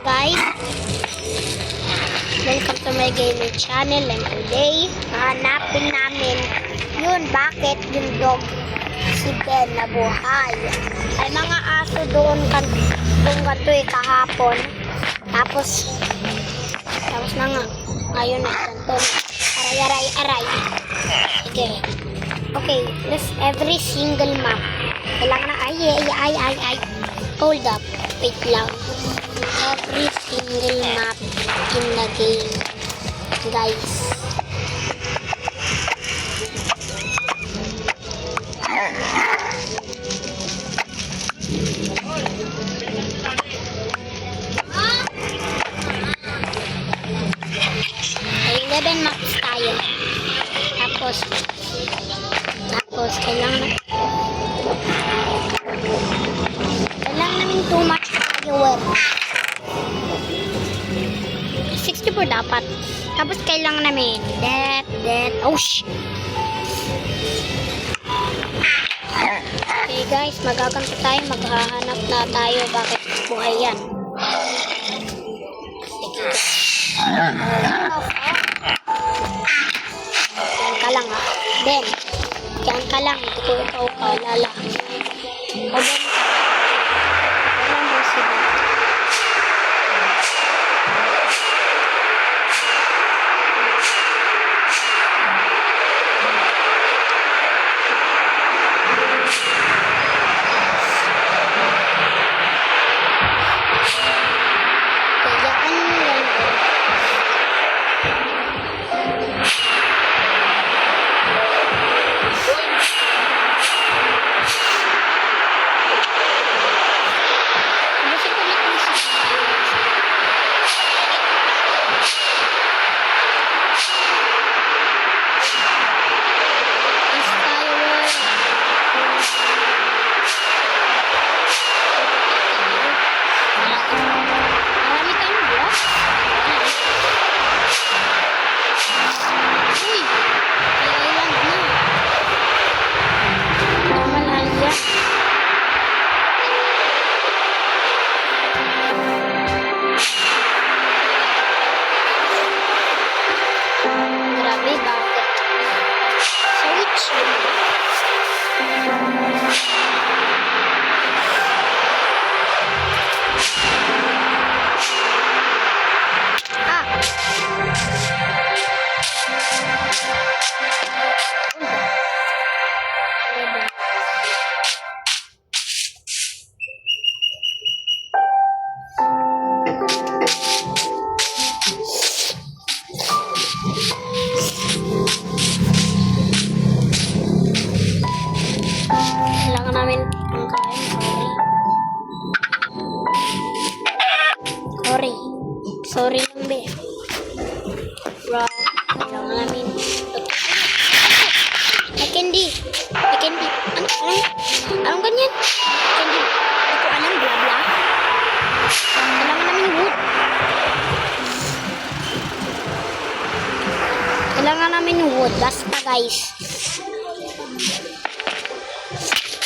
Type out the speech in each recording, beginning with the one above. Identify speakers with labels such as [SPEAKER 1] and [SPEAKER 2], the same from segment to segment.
[SPEAKER 1] guys, welcome to my gaming channel, and today hahanapin namin yun bakit yung dog si Ben na buhay. Ay mga aso doon kanto kahapon, tapos na nga ngayon na kanto aray. Sige, okay, this every single map kailangan na ay hold up, wait lang. Every single map in the game, guys. Ay, 11 maps tayo. Tapos kailangan namin too much viewer. 64 dapat. Tapos kailangan namin oh shh. Okay guys, magaganto tayo, maghahanap na tayo bakit buhay yan. Yan ka lang ha. Ben, yan ka lang, hindi ko ikaw kaalala. O Ben, walang mo si Ben. Kailangan namin ang kain, sorry lang be. Bro, kailangan namin ay candy. Anong ganyan? Candy, hindi ko alam, bla bla. Kailangan namin wood.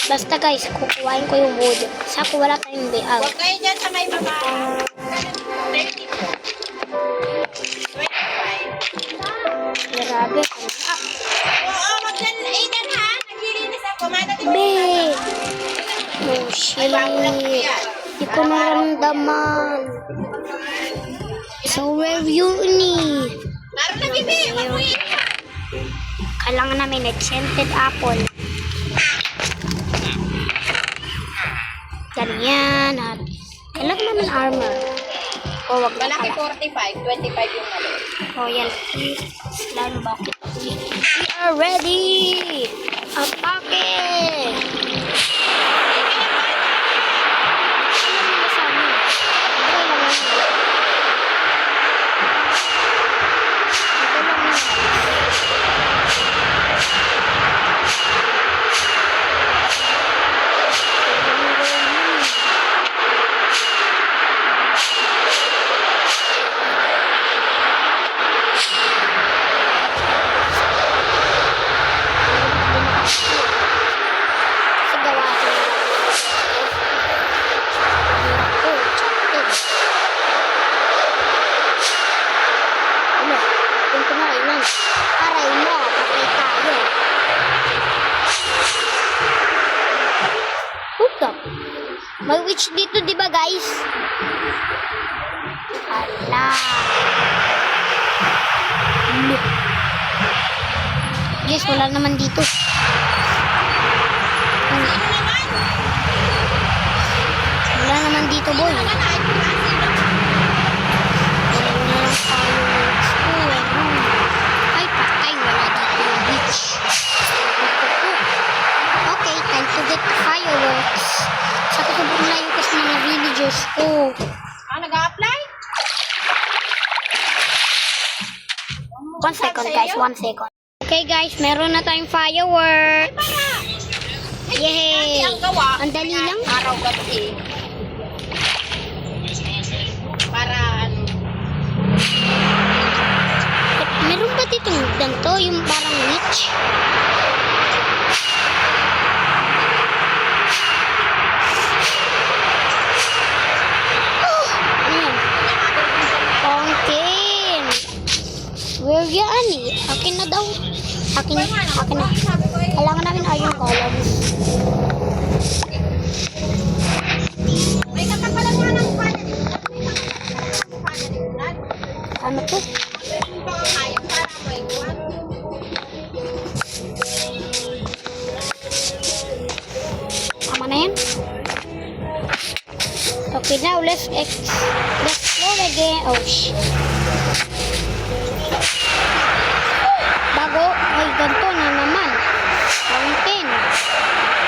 [SPEAKER 1] Basta guys, kukuhain ko yung wood. Sako wala tayong biag.
[SPEAKER 2] Huwag kayo dyan sa may baba. 30 po. 25.
[SPEAKER 1] Grabe.
[SPEAKER 2] Oo, mag-aidan ha. Naglilinis ako.
[SPEAKER 1] Be! Oh shit. Di ko naramdaman. So where you ni?
[SPEAKER 2] Meron na bibi. Mabuhin ka.
[SPEAKER 1] Kailangan namin enchanted apple. Ganyan. At kailangan naman armor. O wag na
[SPEAKER 2] Malaki
[SPEAKER 1] pala.
[SPEAKER 2] 45. 25 yung mali.
[SPEAKER 1] Royal slime bucket. We are ready! Atake! Gawa the? May witch dito, di ba, guys? Ala. Look. Guys, wala naman dito. Wala naman dito, boy. Wala na lang fireworks. Oh, ano. Ay, patay. Wala dito yung witch. Okay, time to get fireworks. Sa sobrang layo kasi mga villagers ko.
[SPEAKER 2] Nag-a-apply?
[SPEAKER 1] 1 second, guys. 1 second. Okay, guys. Meron na tayong fireworks. Yay!
[SPEAKER 2] Ang gawa.
[SPEAKER 1] Ang dali lang.
[SPEAKER 2] Araw-gabi. Para ano.
[SPEAKER 1] Meron ba ditong ganito? Yung parang witch? Oh! Ayan. Pumpkin! Where yan eh? Akin na daw. Akin na. Kailangan namin iron columns.
[SPEAKER 2] May katapalan nga ng panin.
[SPEAKER 1] Ano to? Tama na yan. Okay, now let's explore again. Oh, shit. Bago. Ay, ganito na naman. Fountain.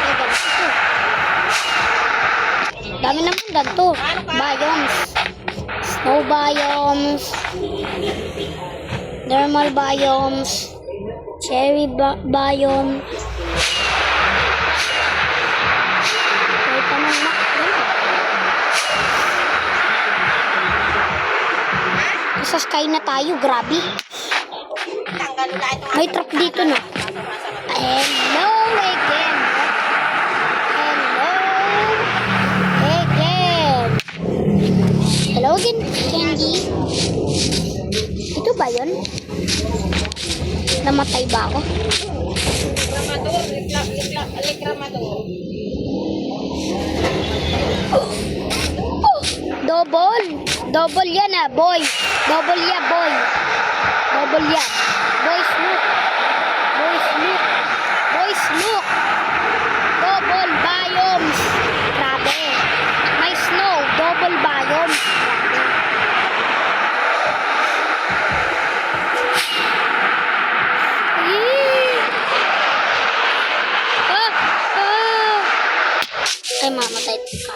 [SPEAKER 1] Ay, ganito. Dami naman ganito. Biomes. Snow biomes. Thermal biomes. Cherry biome. May pamangmak din. Sa sky na tayo, grabe. May truck dito na. Hello again. Hello again. Hello again, Candy. Ito ba yun? Namatay ba ako? Oh, double. Double yan ah, boy. Double yan, boy. Double yan. Boys, look. Boys, look. Boys, look. Double biomes. Grabe. May snow. Double biomes. Grabe. Yee. Ah! Ah! Ay, mamatay ka.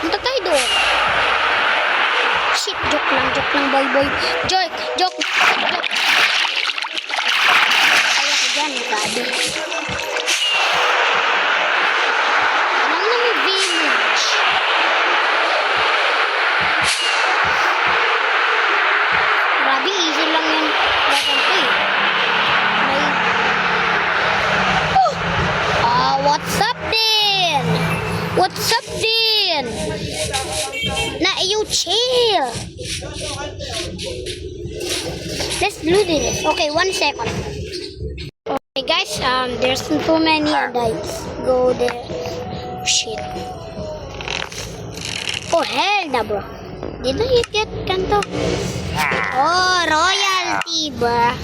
[SPEAKER 1] Punta tayo doon. Shit, joke lang, boy, boy. Joke. Kaya ko dyan, gabi. Anong na may village? Grabe, easy lang yun. Bakit ko eh. What's up din? What's up din? Na you chill. Let's do this. Okay, 1 second. Okay guys, there's too many and I go there. Shit. Oh hell na bro. Did I get kanto? Oh, royalty bro.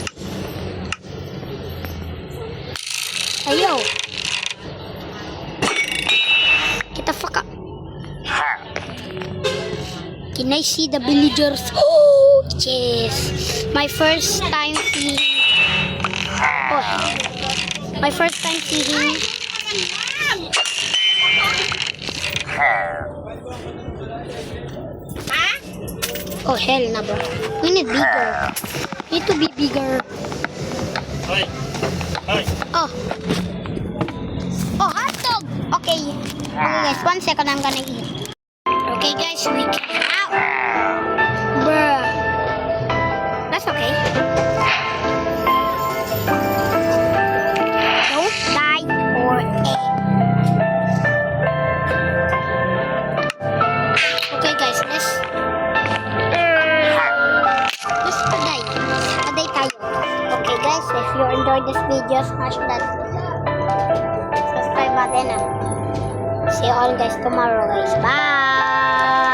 [SPEAKER 1] Ayo. Get the fuck up. Can I see the villagers? Oh, yes. My first time seeing. Oh, my first time seeing. Oh, hell na bro. We need bigger. Need to be bigger. Oh. Oh, hot dog. Okay. Okay guys, 1 second, I'm gonna eat. Okay guys, we came out. Bruh. That's okay. Don't die or egg. Okay guys, let's paday. Paday tayo. Okay guys, if you enjoyed this video, smash that subscribe button. See you all guys tomorrow guys. Bye!